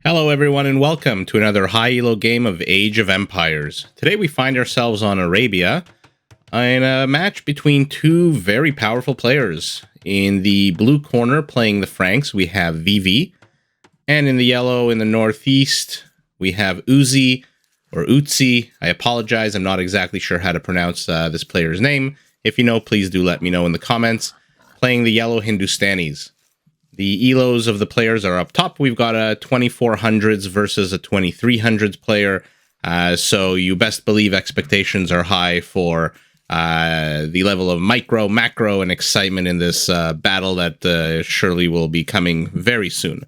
Hello everyone and welcome to another high elo game of Age of Empires. Today we find ourselves on Arabia in a match between two very powerful players. In the blue corner playing the Franks we have Vivi, and in the yellow in the northeast we have Uzzi, or Uzzi. I apologize, I'm not exactly sure how to pronounce this player's name. If you know, please do let me know in the comments. Playing the yellow Hindustanis. The elos of the players are up top. We've got a 2400s versus a 2300s player. So you best believe expectations are high for the level of micro, macro, and excitement in this battle that surely will be coming very soon.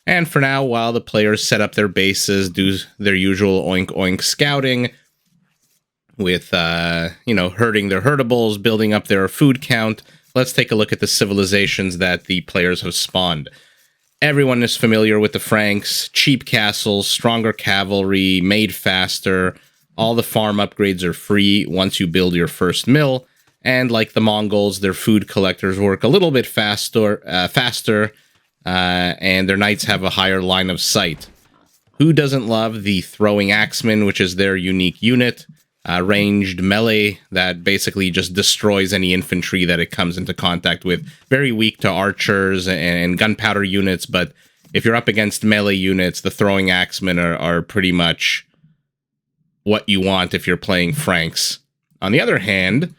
And for now, while the players set up their bases, do their usual oink-oink scouting with, herding their herdables, building up their food count, let's take a look at the civilizations that the players have spawned. Everyone is familiar with the Franks: cheap castles, stronger cavalry, made faster. All the farm upgrades are free once you build your first mill. And like the Mongols, their food collectors work a little bit faster, and their knights have a higher line of sight. Who doesn't love the throwing axemen, which is their unique unit? Ranged melee that basically just destroys any infantry that it comes into contact with. Very weak to archers and gunpowder units, but if you're up against melee units, the throwing axemen are pretty much what you want if you're playing Franks. On the other hand,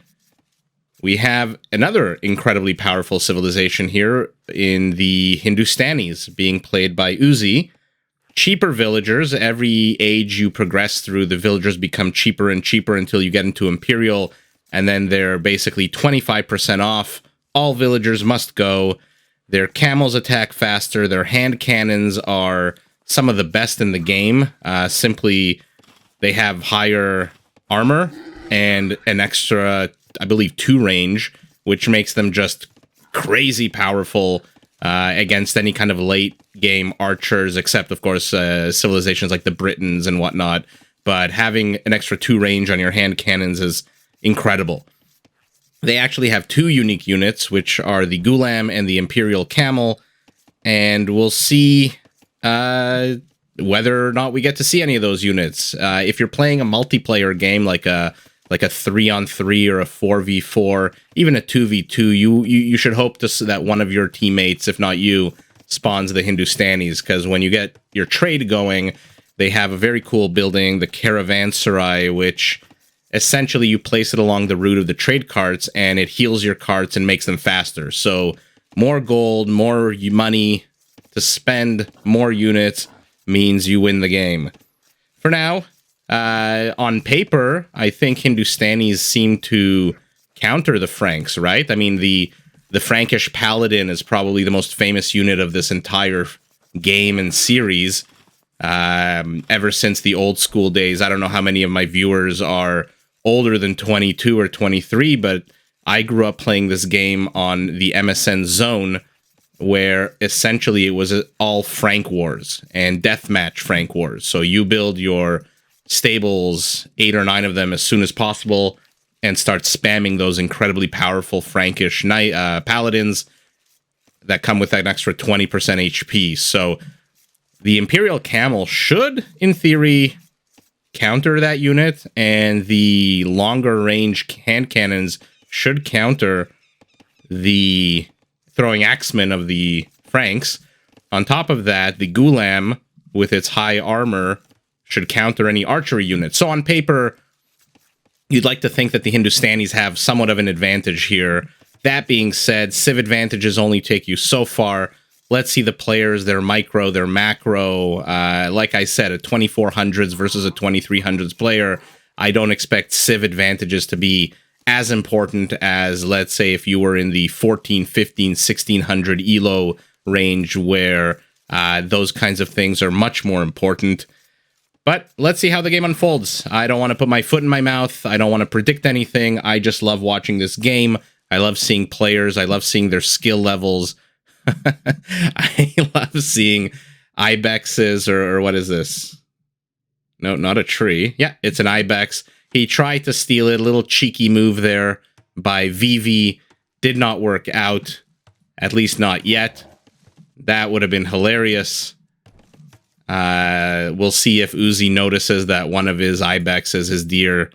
we have another incredibly powerful civilization here in the Hindustanis, being played by Uzzi. Cheaper villagers. Every age you progress through, the villagers become cheaper and cheaper until you get into Imperial, and then they're basically 25% off. All villagers must go. Their camels attack faster. Their hand cannons are some of the best in the game. Simply, they have higher armor and an extra, I believe, 2 range, which makes them just crazy powerful against any kind of late game archers, except of course civilizations like the Britons and whatnot. But having an extra 2 range on your hand cannons is incredible. They actually have 2 unique units, which are the Gulam and the Imperial Camel, and we'll see whether or not we get to see any of those units. If you're playing a multiplayer game like a 3-on-3 or a 4v4, even a 2v2, you should hope that one of your teammates, if not you, spawns the Hindustanis, because when you get your trade going, they have a very cool building, the Caravanserai, which essentially you place it along the route of the trade carts, and it heals your carts and makes them faster. So more gold, more money to spend, more units means you win the game. For now, on paper, I think Hindustanis seem to counter the Franks, right? I mean, the Frankish Paladin is probably the most famous unit of this entire game and series. Ever since the old school days, I don't know how many of my viewers are older than 22 or 23, but I grew up playing this game on the MSN Zone, where essentially it was all Frank Wars and deathmatch Frank Wars. So you build your stables, 8 or 9 of them, as soon as possible, and start spamming those incredibly powerful Frankish paladins that come with an extra 20% HP. So the Imperial Camel should, in theory, counter that unit, and the longer range hand cannons should counter the throwing axemen of the Franks. On top of that, the Gulam, with its high armor, should counter any archery units. So on paper, you'd like to think that the Hindustanis have somewhat of an advantage here. That being said, civ advantages only take you so far. Let's see the players, their micro, their macro. Like I said, a 2400s versus a 2300s player. I don't expect civ advantages to be as important as, let's say, if you were in the 14, 15, 1600 elo range, where those kinds of things are much more important. But let's see how the game unfolds. I don't want to put my foot in my mouth. I don't want to predict anything. I just love watching this game. I love seeing players. I love seeing their skill levels. I love seeing ibexes, or what is this? No, not a tree. Yeah, it's an ibex. He tried to steal it. A little cheeky move there by Vivi. Did not work out. At least not yet. That would have been hilarious. We'll see if Uzzi notices that one of his ibexes, his deer,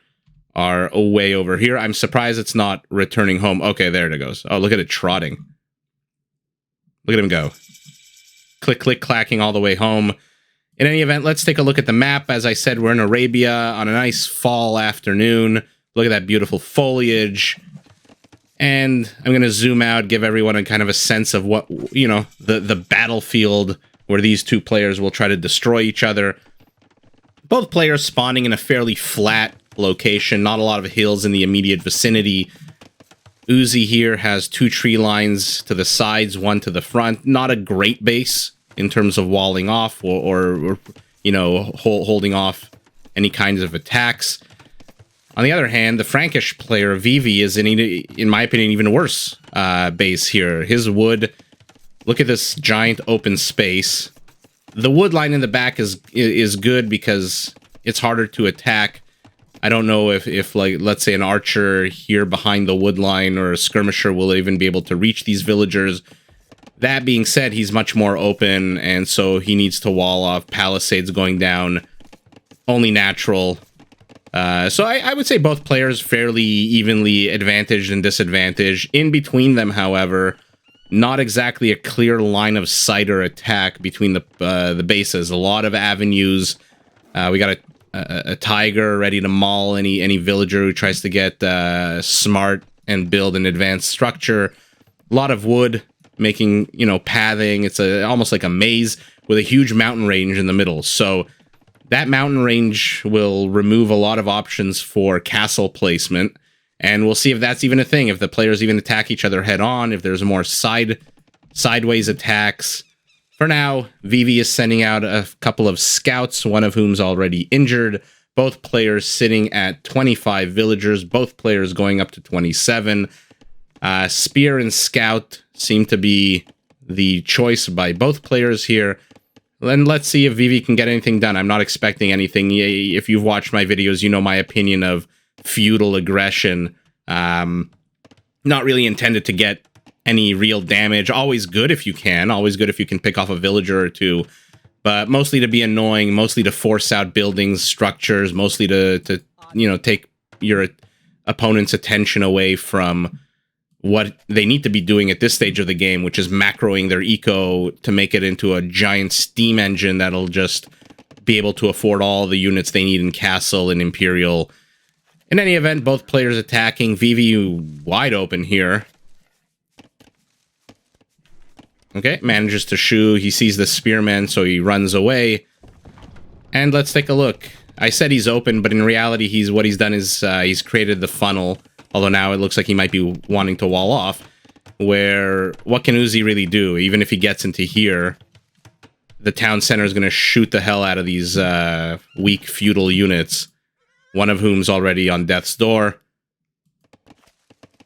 are way over here. I'm surprised it's not returning home. Okay, there it goes. Oh, look at it trotting. Look at him go. Click, click, clacking all the way home. In any event, let's take a look at the map. As I said, we're in Arabia on a nice fall afternoon. Look at that beautiful foliage. And I'm going to zoom out, give everyone a kind of a sense of what, you know, the battlefield where these two players will try to destroy each other. Both players spawning in a fairly flat location, not a lot of hills in the immediate vicinity. Uzzi here has 2 tree lines to the sides, 1 to the front. Not a great base in terms of walling off or you know, holding off any kinds of attacks. On the other hand, the Frankish player, Vivi, is in my opinion, even worse base here. His wood, look at this giant open space. The wood line in the back is good because it's harder to attack. I don't know if like, let's say an archer here behind the wood line or a skirmisher will even be able to reach these villagers. That being said, he's much more open, and so he needs to wall off. Palisades going down, only natural. So I would say both players fairly evenly advantaged and disadvantaged. In between them, however, not exactly a clear line of sight or attack between the bases. A lot of avenues. We got a tiger ready to maul any villager who tries to get smart and build an advanced structure. A lot of wood making, you know, pathing. It's almost like a maze with a huge mountain range in the middle. So that mountain range will remove a lot of options for castle placement, and we'll see if that's even a thing, if the players even attack each other head on, if there's more sideways attacks. For now, Vivi is sending out a couple of scouts, one of whom's already injured. Both players sitting at 25 villagers, both players going up to 27. Spear and scout seem to be the choice by both players here. And let's see if Vivi can get anything done. I'm not expecting anything. If you've watched my videos, you know my opinion of feudal aggression. Not really intended to get any real damage. Always good if you can. Always good if you can pick off a villager or two. But mostly to be annoying, mostly to force out buildings, structures, mostly to you know, take your opponent's attention away from what they need to be doing at this stage of the game, which is macroing their eco to make it into a giant steam engine that'll just be able to afford all the units they need in Castle and Imperial. In any event, both players attacking. Vivi wide open here. Okay, manages to shoo. He sees the spearman, so he runs away. And let's take a look. I said he's open, but in reality, what he's done is he's created the funnel. Although now it looks like he might be wanting to wall off. Where, what can Uzzi really do? Even if he gets into here, the town center is going to shoot the hell out of these weak feudal units. One of whom's already on death's door.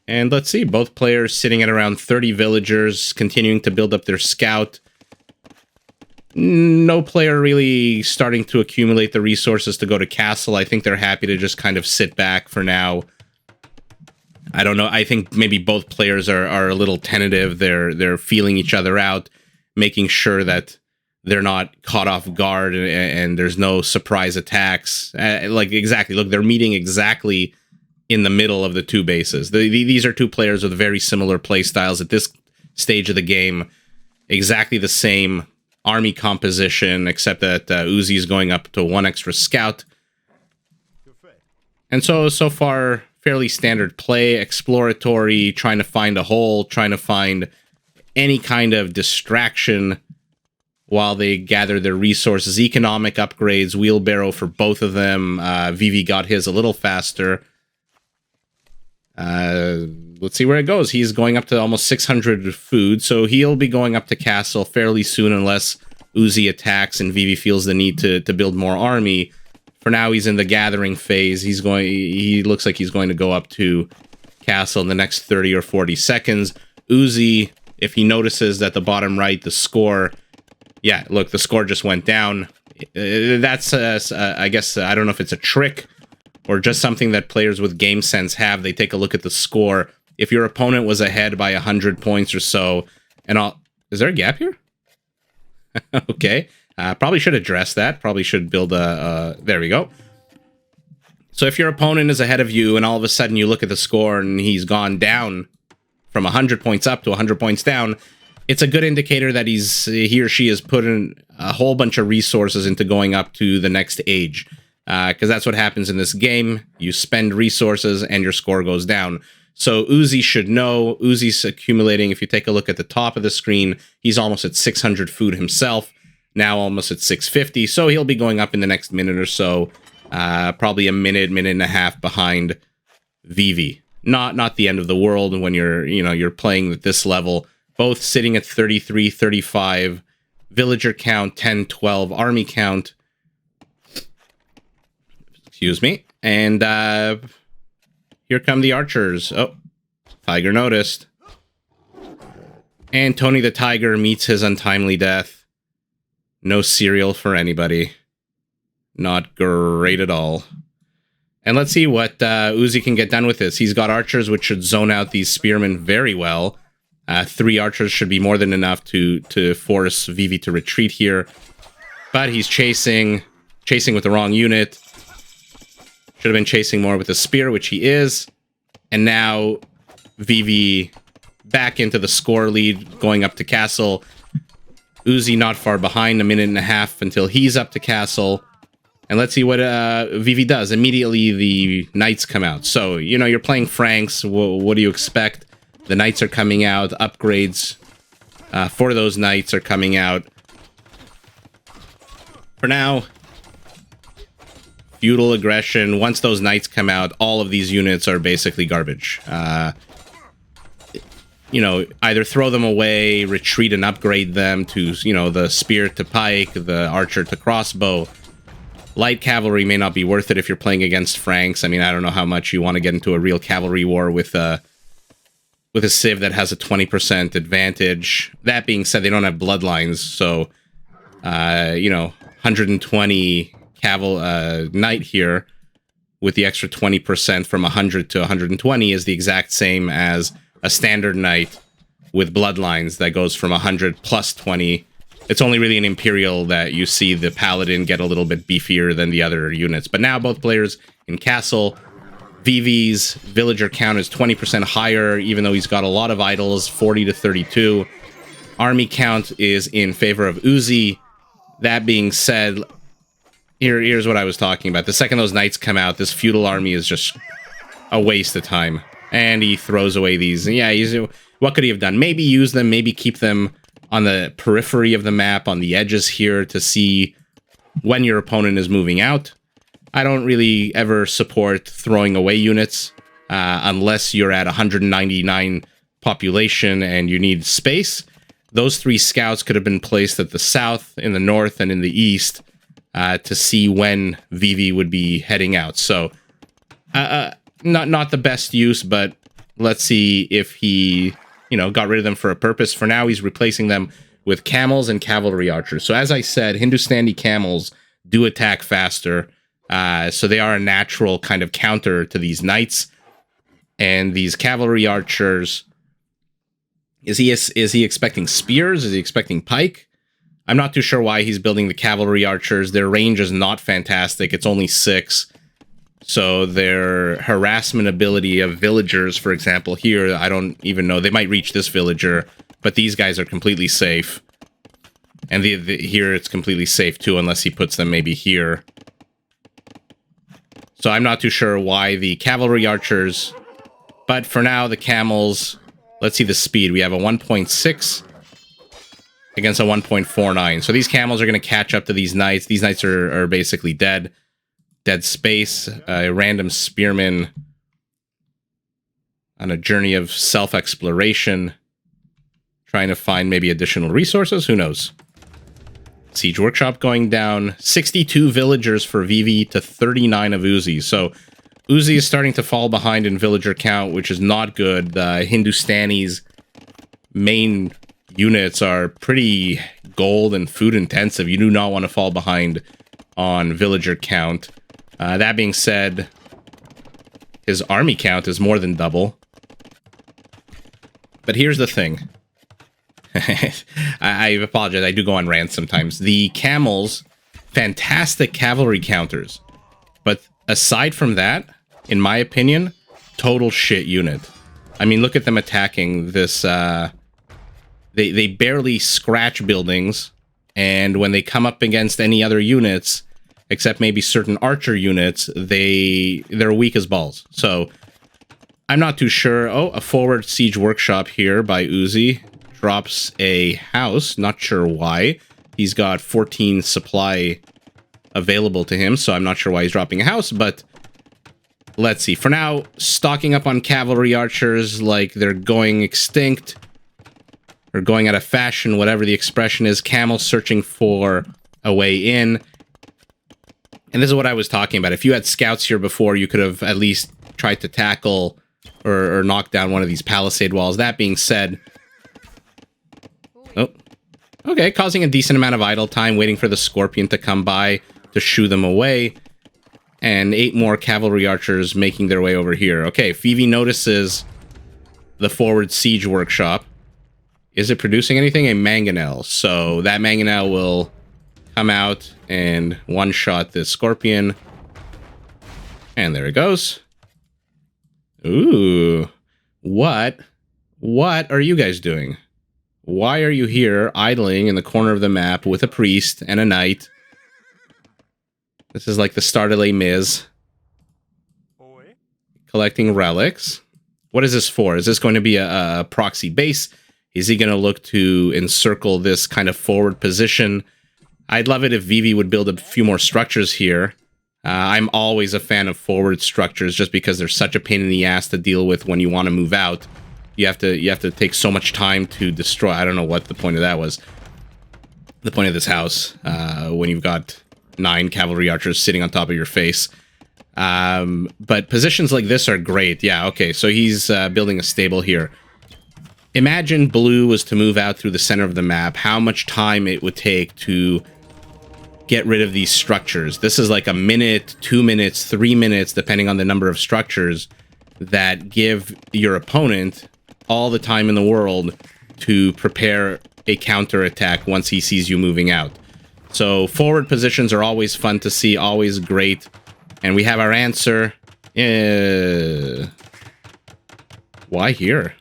And let's see, both players sitting at around 30 villagers, continuing to build up their scout. No player really starting to accumulate the resources to go to castle. I think they're happy to just kind of sit back for now. I don't know. I think maybe both players are a little tentative. They're feeling each other out, making sure that they're not caught off guard and there's no surprise attacks. Like, exactly. Look, they're meeting exactly in the middle of the two bases. These are two players with very similar play styles at this stage of the game. Exactly the same army composition, except that Uzzi is going up to 1 extra scout. And so far, fairly standard play, exploratory, trying to find a hole, trying to find any kind of distraction while they gather their resources. Economic upgrades, wheelbarrow for both of them. Vivi got his a little faster. Let's see where it goes. He's going up to almost 600 food, so he'll be going up to castle fairly soon unless Uzzi attacks and Vivi feels the need to build more army. For now, he's in the gathering phase. He looks like he's going to go up to castle in the next 30 or 40 seconds. Uzzi, if he notices that the bottom right, the score... Yeah, look, the score just went down. That's, I guess, I don't know if it's a trick or just something that players with game sense have. They take a look at the score. If your opponent was ahead by 100 points or so, and is there a gap here? Okay. Probably should address that. Probably should build a... there we go. So if your opponent is ahead of you and all of a sudden you look at the score and he's gone down from 100 points up to 100 points down, it's a good indicator that he or she has put in a whole bunch of resources into going up to the next age. Because that's what happens in this game. You spend resources and your score goes down. So Uzzi should know. Uzzi's accumulating. If you take a look at the top of the screen, he's almost at 600 food himself. Now almost at 650. So he'll be going up in the next minute or so. Probably a minute and a half behind Vivi. Not the end of the world when you're playing at this level. Both sitting at 33, 35. Villager count 10, 12. Army count. Excuse me. And here come the archers. Oh, Tiger noticed. And Tony the Tiger meets his untimely death. No cereal for anybody. Not great at all. And let's see what Uzzi can get done with this. He's got archers, which should zone out these spearmen very well. 3 archers should be more than enough to force Vivi to retreat here. But he's chasing with the wrong unit. Should have been chasing more with the spear, which he is. And now Vivi back into the score lead, going up to castle. Uzzi not far behind, a minute and a half until he's up to castle. And let's see what Vivi does. Immediately, the knights come out. So, you're playing Franks. What do you expect? The knights are coming out. Upgrades for those knights are coming out. For now, feudal aggression. Once those knights come out, all of these units are basically garbage. Either throw them away, retreat and upgrade them to, the spear to pike, the archer to crossbow. Light cavalry may not be worth it if you're playing against Franks. I mean, I don't know how much you want to get into a real cavalry war with a civ that has a 20% advantage. That being said, they don't have bloodlines, so 120 knight here with the extra 20% from 100 to 120 is the exact same as a standard knight with bloodlines that goes from 100 plus 20. It's only really in Imperial that you see the Paladin get a little bit beefier than the other units. But now both players in Castle. Vivi's villager count is 20% higher, even though he's got a lot of idols, 40 to 32. Army count is in favor of Uzzi. That being said, here's what I was talking about. The second those knights come out, this feudal army is just a waste of time. And he throws away these. Yeah, what could he have done? Maybe use them, maybe keep them on the periphery of the map, on the edges here, to see when your opponent is moving out. I don't really ever support throwing away units unless you're at 199 population and you need space. Those 3 scouts could have been placed at the south, in the north, and in the east to see when Vivi would be heading out. So, not the best use, but let's see if he, got rid of them for a purpose. For now, he's replacing them with camels and cavalry archers. So as I said, Hindustani camels do attack faster. So they are a natural kind of counter to these knights. And these cavalry archers, is he expecting spears? Is he expecting pike? I'm not too sure why he's building the cavalry archers. Their range is not fantastic. It's only 6. So their harassment ability of villagers, for example, here, I don't even know. They might reach this villager, but these guys are completely safe. And here it's completely safe too, unless he puts them maybe here. So I'm not too sure why the cavalry archers, but for now, the camels, let's see the speed. We have a 1.6 against a 1.49. So these camels are going to catch up to these knights. These knights are basically dead. Dead space, a random spearman on a journey of self-exploration, trying to find maybe additional resources, who knows. Siege Workshop going down, 62 villagers for Vivi to 39 of Uzzi. So Uzzi is starting to fall behind in villager count, which is not good. The Hindustanis' main units are pretty gold and food intensive. You do not want to fall behind on villager count. That being said, his army count is more than double. But here's the thing. I apologize. I do go on rants sometimes. The camels, fantastic cavalry counters. But aside from that, in my opinion, total shit unit. I mean, look at them attacking this. They barely scratch buildings. And when they come up against any other units, except maybe certain archer units, they're weak as balls. So I'm not too sure. Oh, a forward siege workshop here by Uzzi. Drops a house. Not sure why. He's got 14 supply available to him, so I'm not sure why he's dropping a house, but let's see. For now, stocking up on cavalry archers like they're going extinct or going out of fashion, whatever the expression is. Camels searching for a way in. And this is what I was talking about. If you had scouts here before, you could have at least tried to tackle or knock down one of these palisade walls. That being said... Oh, okay, causing a decent amount of idle time, waiting for the Scorpion to come by to shoo them away. And 8 more cavalry archers making their way over here. Okay, Vivi notices the forward siege workshop. Is it producing anything? A mangonel. So that mangonel will come out and one-shot this Scorpion. And there it goes. Ooh. What are you guys doing? Why are you here, idling in the corner of the map with a priest and a knight? This is like the start of Les Mis. Collecting relics. What is this for? Is this going to be a proxy base? Is he going to look to encircle this kind of forward position? I'd love it if Vivi would build a few more structures here. I'm always a fan of forward structures just because they're such a pain in the ass to deal with when you want to move out. You have to take so much time to destroy. I don't know what the point of that was. The point of this house, when you've got 9 cavalry archers sitting on top of your face. But positions like this are great. Yeah, okay, so he's building a stable here. Imagine blue was to move out through the center of the map, how much time it would take to get rid of these structures. This is like a minute, 2 minutes, 3 minutes, depending on the number of structures that give your opponent all the time in the world to prepare a counterattack once he sees you moving out. So forward positions are always fun to see, always great. And we have our answer. Why here?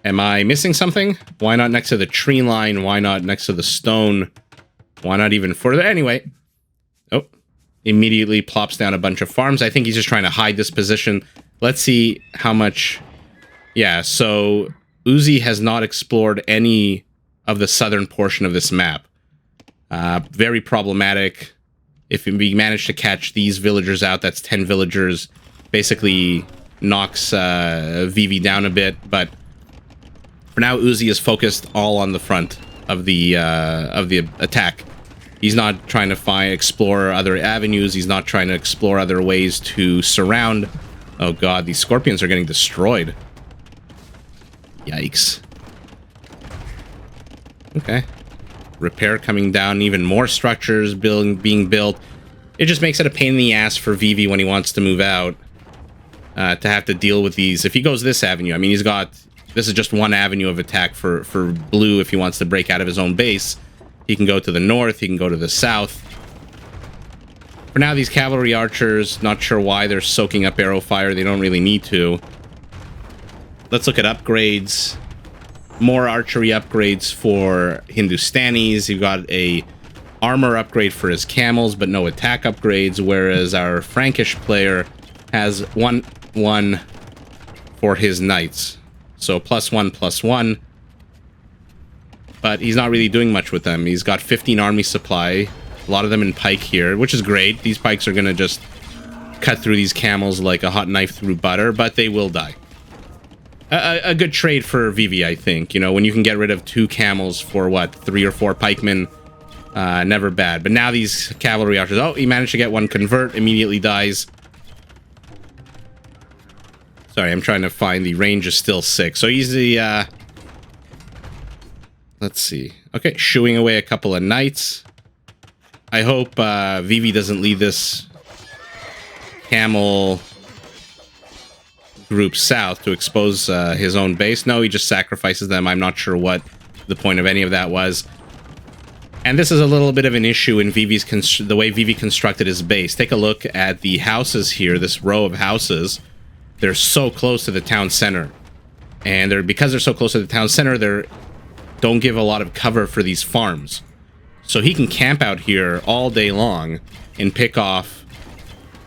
Am I missing something? Why not next to the tree line? Why not next to the stone? Why not even further? Anyway. Oh. Immediately plops down a bunch of farms. I think he's just trying to hide this position. Let's see how much... Yeah, so Uzzi has not explored any of the southern portion of this map. Very problematic. If we manage to catch these villagers out, that's 10 villagers. Basically knocks Vivi down a bit, but for now Uzzi is focused all on the front of the attack. He's not trying to explore other avenues. He's not trying to explore other ways to surround. Oh god, these scorpions are getting destroyed. Yikes. Okay. Repair coming down, even more structures being built. It just makes it a pain in the ass for Vivi when he wants to move out. To have to deal with these. If he goes this avenue, I mean, he's got... This is just one avenue of attack for blue if he wants to break out of his own base. He can go to the north, he can go to the south. For now, these cavalry archers, not sure why they're soaking up arrow fire. They don't really need to. Let's look at upgrades. More archery upgrades for Hindustanis. You've got a armor upgrade for his camels, but no attack upgrades, whereas our Frankish player has one for his knights. So +1/+1. But he's not really doing much with them. He's got 15 army supply. A lot of them in pike here, which is great. These pikes are going to just cut through these camels like a hot knife through butter, but they will die. A good trade for Vivi, I think. You know, when you can get rid of 2 camels for, what, 3 or 4 pikemen, never bad. But now these cavalry archers... Oh, he managed to get one convert, immediately dies. Sorry, I'm trying to find... The range is still 6. So he's the... Let's see. Okay, shooing away a couple of knights. I hope Vivi doesn't lead this camel group south to expose his own base. No, he just sacrifices them. I'm not sure what the point of any of that was. And this is a little bit of an issue in Vivi's the way Vivi constructed his base. Take a look at the houses here, this row of houses. They're so close to the town center. And because they're so close to the town center, they don't give a lot of cover for these farms. So he can camp out here all day long and pick off,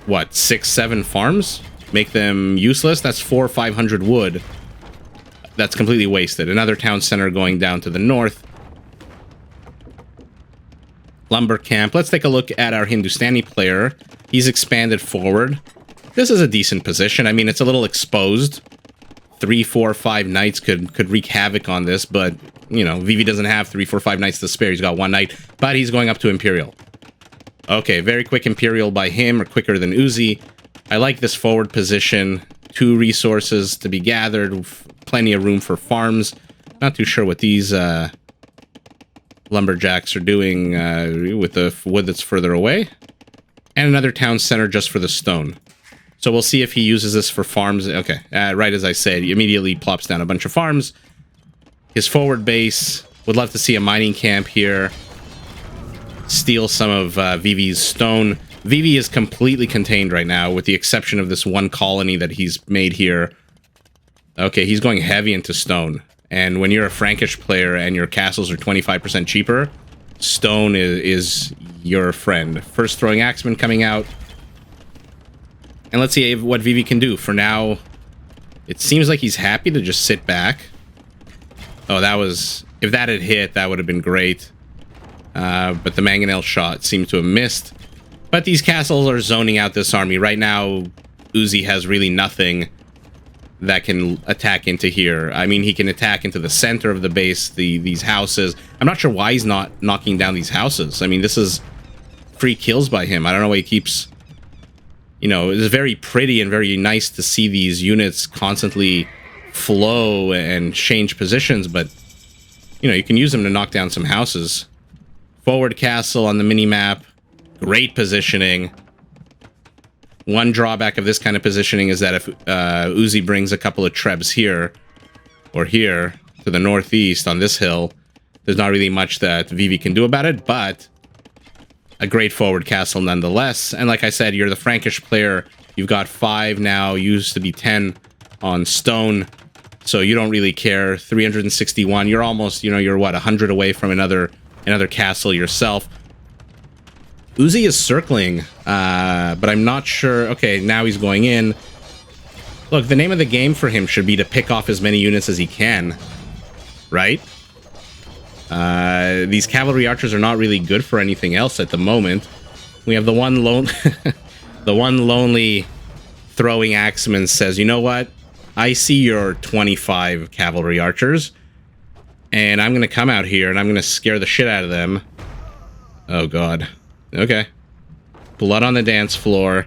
what, 6, 7 farms? Make them useless? That's 400 or 500 wood. That's completely wasted. Another town center going down to the north. Lumber camp. Let's take a look at our Hindustani player. He's expanded forward. This is a decent position. I mean, it's a little exposed. 3, 4, 5 knights could wreak havoc on this, but, you know, Vivi doesn't have 3, 4, 5 knights to spare. He's got 1 knight, but he's going up to Imperial. Okay, very quick Imperial by him, or quicker than Uzzi. I like this forward position. 2 resources to be gathered. Plenty of room for farms. Not too sure what these lumberjacks are doing with the wood that's further away. And another town center just for the stone. So we'll see if he uses this for farms. Okay, right as I said, he immediately plops down a bunch of farms. His forward base. Would love to see a mining camp here. Steal some of Vivi's stone. Vivi is completely contained right now, with the exception of this 1 colony that he's made here. Okay, he's going heavy into stone. And when you're a Frankish player and your castles are 25% cheaper, stone is your friend. First throwing axeman coming out. And let's see what Vivi can do. For now, it seems like he's happy to just sit back. Oh, that was... If that had hit, that would have been great. But the mangonel shot seemed to have missed. But these castles are zoning out this army. Right now, Uzzi has really nothing that can attack into here. I mean, he can attack into the center of the base, these houses. I'm not sure why he's not knocking down these houses. I mean, this is free kills by him. I don't know why he keeps... You know, it's very pretty and very nice to see these units constantly flow and change positions, but, you know, you can use them to knock down some houses. Forward castle on the mini-map. Great positioning. One drawback of this kind of positioning is that if Uzzi brings a couple of trebs here, or here, to the northeast on this hill, there's not really much that Vivi can do about it, but a great forward castle nonetheless. And like I said, you're the Frankish player. You've got 5 now, used to be 10 on stone, so you don't really care. 361, you're almost, you know, you're what, 100 away from another castle yourself. Uzzi is circling, but I'm not sure. Okay, now he's going in. Look, the name of the game for him should be to pick off as many units as he can, right? These cavalry archers are not really good for anything else at the moment. We have the one lonely throwing axeman says, you know what? I see your 25 cavalry archers, and I'm going to come out here and I'm going to scare the shit out of them. Oh, God. Okay. Blood on the dance floor.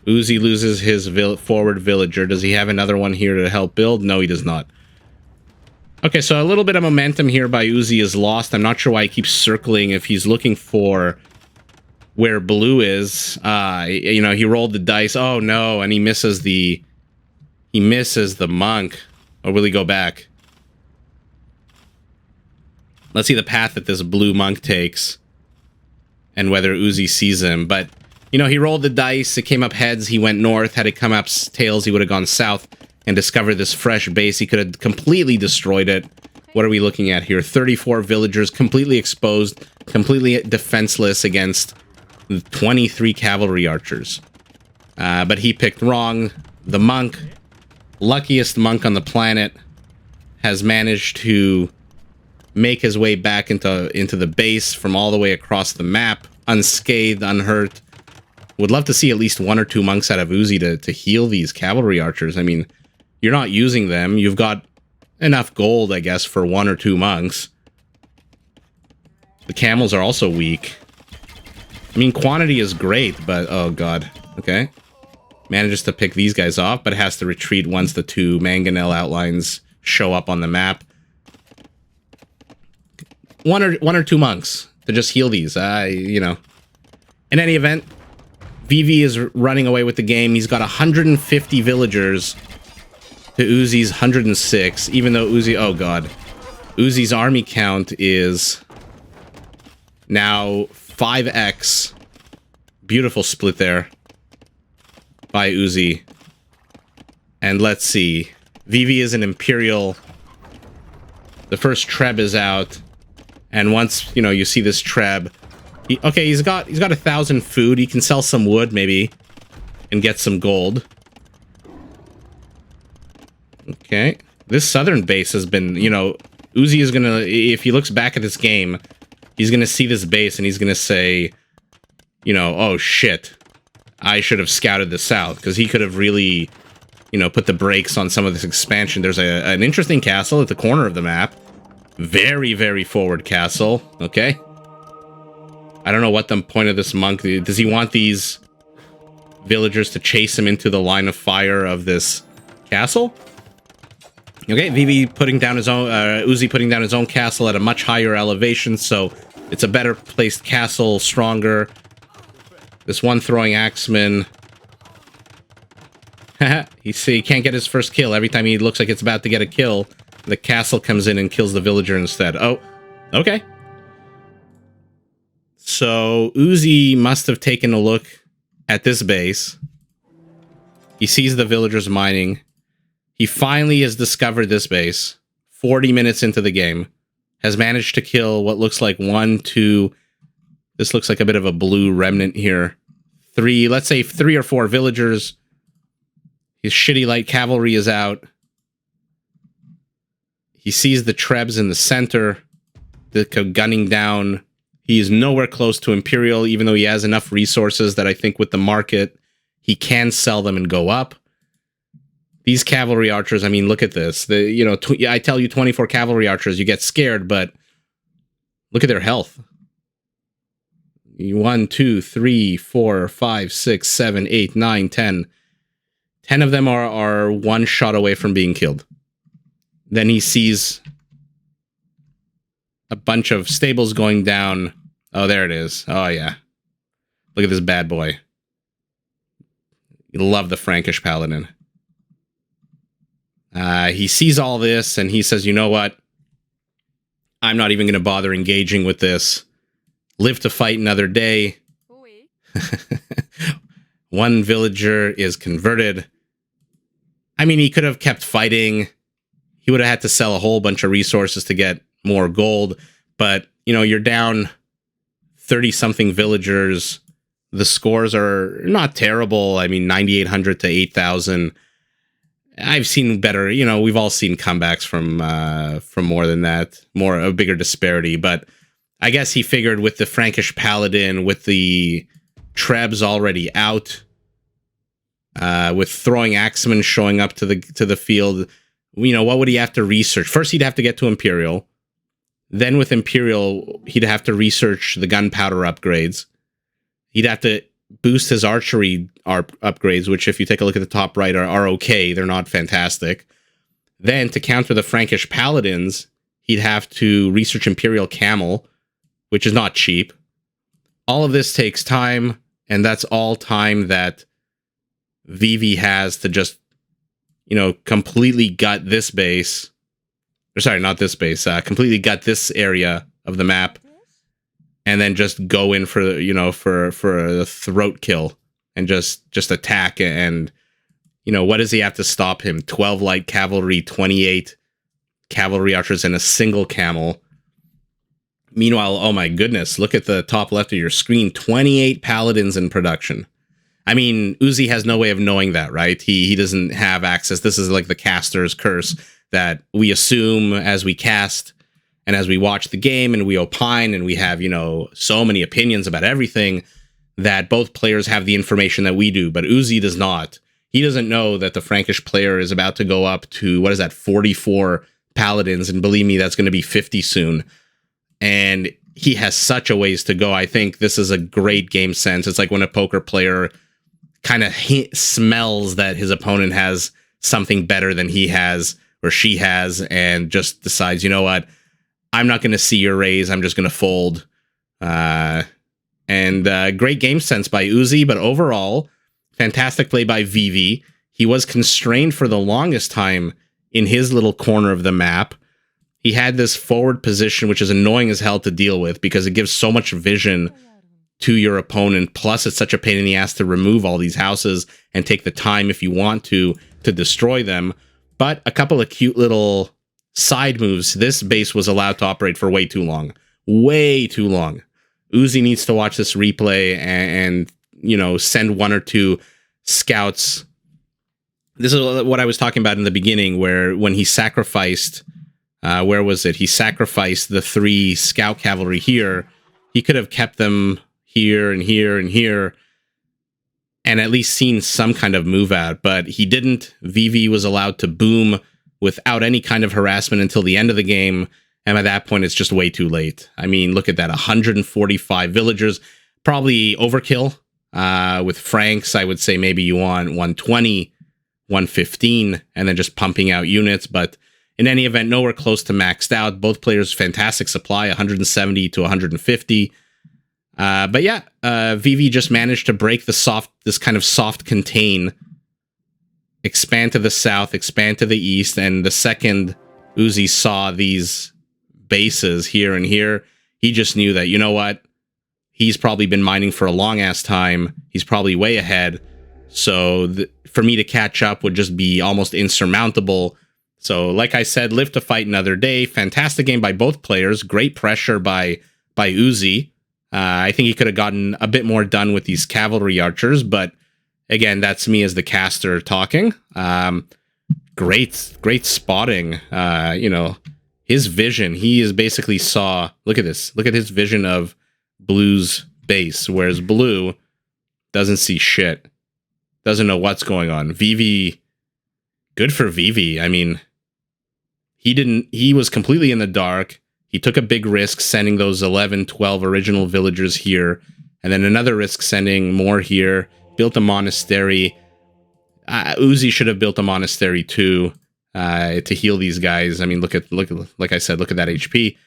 Uzzi loses his forward villager. Does he have another one here to help build? No, he does not. Okay, so a little bit of momentum here by Uzzi is lost. I'm not sure why he keeps circling if he's looking for where blue is. You know, he rolled the dice. Oh, no, and he misses the monk. Or will he go back? Let's see the path that this blue monk takes. And whether Uzzi sees him. But, you know, he rolled the dice. It came up heads. He went north. Had it come up tails, he would have gone south and discovered this fresh base. He could have completely destroyed it. What are we looking at here? 34 villagers, completely exposed, completely defenseless against 23 cavalry archers. But he picked wrong. The monk, luckiest monk on the planet, has managed to make his way back into the base from all the way across the map, unscathed, unhurt. Would love to see at least 1 or 2 monks out of Uzzi to heal these cavalry archers. I mean, you're not using them. You've got enough gold, I guess, for 1 or 2 monks. The camels are also weak. I mean, quantity is great, but... Oh, God. Okay. Manages to pick these guys off, but has to retreat once the 2 mangonel outlines show up on the map. One or two monks to just heal these. You know. In any event, Vivi is running away with the game. He's got 150 villagers to Uzzi's 106, even though Uzzi... Oh, God. Uzzi's army count is now 5x. Beautiful split there by Uzzi. And let's see. Vivi is an Imperial. The first Treb is out. And once, you know, you see this Treb... okay, he's got 1,000 food. He can sell some wood, maybe, and get some gold. Okay. This southern base has been, you know... Uzzi is gonna... If he looks back at this game, he's gonna see this base and he's gonna say, you know, oh, shit. I should have scouted this out, because he could have really... you know, put the brakes on some of this expansion. There's an interesting castle at the corner of the map. Very, very forward castle. Okay. I don't know what the point of this monk... Does he want these villagers to chase him into the line of fire of this castle? Okay, Vivi putting down his own... Uzzi putting down his own castle at a much higher elevation, so it's a better placed castle, stronger. This one throwing axeman... he can't get his first kill. Every time he looks like it's about to get a kill, the castle comes in and kills the villager instead. Oh, okay. So Uzzi must have taken a look at this base. He sees the villagers mining. He finally has discovered this base. 40 minutes into the game. Has managed to kill what looks like 1, 2... This looks like a bit of a blue remnant here. 3, let's say 3 or 4 villagers. His shitty light cavalry is out. He sees the Trebs in the center. They're gunning down. He is nowhere close to Imperial, even though he has enough resources that I think with the market, he can sell them and go up. These cavalry archers, I mean, look at this. You know, I tell you 24 cavalry archers, you get scared, but look at their health. 1, 2, 3, 4, 5, 6, 7, 8, 9, 10. 10 of them are one shot away from being killed. Then he sees a bunch of stables going down. Oh, there it is. Oh, yeah. Look at this bad boy. You love the Frankish paladin. He sees all this, and he says, you know what? I'm not even going to bother engaging with this. Live to fight another day. One villager is converted. I mean, he could have kept fighting. He would have had to sell a whole bunch of resources to get more gold. But, you know, you're down 30-something villagers. The scores are not terrible. I mean, 9,800 to 8,000. I've seen better, you know, we've all seen comebacks from more than that. A bigger disparity. But I guess he figured with the Frankish paladin, with the Trebs already out, with throwing axemen showing up to the field, you know, what would he have to research? First, he'd have to get to Imperial. Then with Imperial, he'd have to research the gunpowder upgrades. He'd have to boost his archery upgrades, which if you take a look at the top right are okay. They're not fantastic. Then to counter the Frankish paladins, he'd have to research Imperial camel, which is not cheap. All of this takes time, and that's all time that Vivi has to just, you know, completely gut this base. Or sorry, not this base. Completely gut this area of the map, and then just go in for, you know, for a throat kill and just attack. And, you know, what does he have to stop him? 12 light cavalry, 28 cavalry archers, and a single camel. Meanwhile, oh my goodness, look at the top left of your screen. 28 paladins in production. I mean, Uzzi has no way of knowing that, right? He doesn't have access. This is like the caster's curse that we assume as we cast and as we watch the game and we opine and we have, you know, so many opinions about everything that both players have the information that we do, but Uzzi does not. He doesn't know that the Frankish player is about to go up to, what is that, 44 paladins, and believe me, that's going to be 50 soon. And he has such a ways to go. I think this is a great game sense. It's like when a poker player kind of smells that his opponent has something better than he has or she has and just decides, you know what, I'm not going to see your raise. I'm just going to fold. And great game sense by Uzzi, but overall, fantastic play by Vivi. he was constrained for the longest time in his little corner of the map. He had this forward position, which is annoying as hell to deal with because it gives so much vision to your opponent. Plus, it's such a pain in the ass to remove all these houses and take the time, if you want to destroy them. But a couple of cute little side moves. This base was allowed to operate for way too long. Way too long. Uzzi needs to watch this replay and you know, send 1 or 2 scouts. This is what I was talking about in the beginning, where when he sacrificed, where was it? He sacrificed the 3 scout cavalry here. He could have kept them here and here and here, and at least seen some kind of move out, but he didn't. Vivi was allowed to boom without any kind of harassment until the end of the game, and by that point, it's just way too late. I mean, look at that, 145 villagers, probably overkill. With Franks, I would say maybe you want 120, 115, and then just pumping out units. But in any event, nowhere close to maxed out. Both players, fantastic supply, 170 to 150. But yeah, Vivi just managed to break this kind of soft contain, expand to the south, expand to the east, and the second Uzzi saw these bases here and here, he just knew that, you know what? He's probably been mining for a long-ass time. He's probably way ahead. So for me to catch up would just be almost insurmountable. So like I said, live to fight another day. Fantastic game by both players. Great pressure by Uzzi. I think he could have gotten a bit more done with these cavalry archers. But again, that's me as the caster talking. Great spotting. You know, his vision. He is basically saw... Look at this. Look at his vision of Blue's base, whereas Blue doesn't see shit, doesn't know what's going on. Vivi, good for Vivi. I mean, he was completely in the dark. He took a big risk sending those 11, 12 original villagers here, and then another risk sending more here, built a monastery. Uzzi should have built a monastery too, to heal these guys. I mean, look, like I said, look at that HP.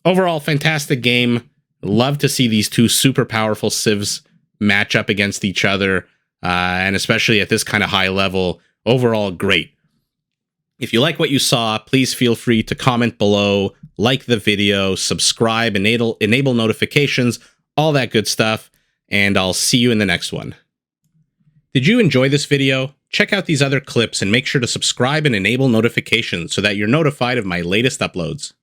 Overall, fantastic game. Love to see these 2 super powerful civs match up against each other, and especially at this kind of high level. Overall, great. If you like what you saw, please feel free to comment below, like the video, subscribe, enable notifications, all that good stuff, and I'll see you in the next one. Did you enjoy this video? Check out these other clips and make sure to subscribe and enable notifications so that you're notified of my latest uploads.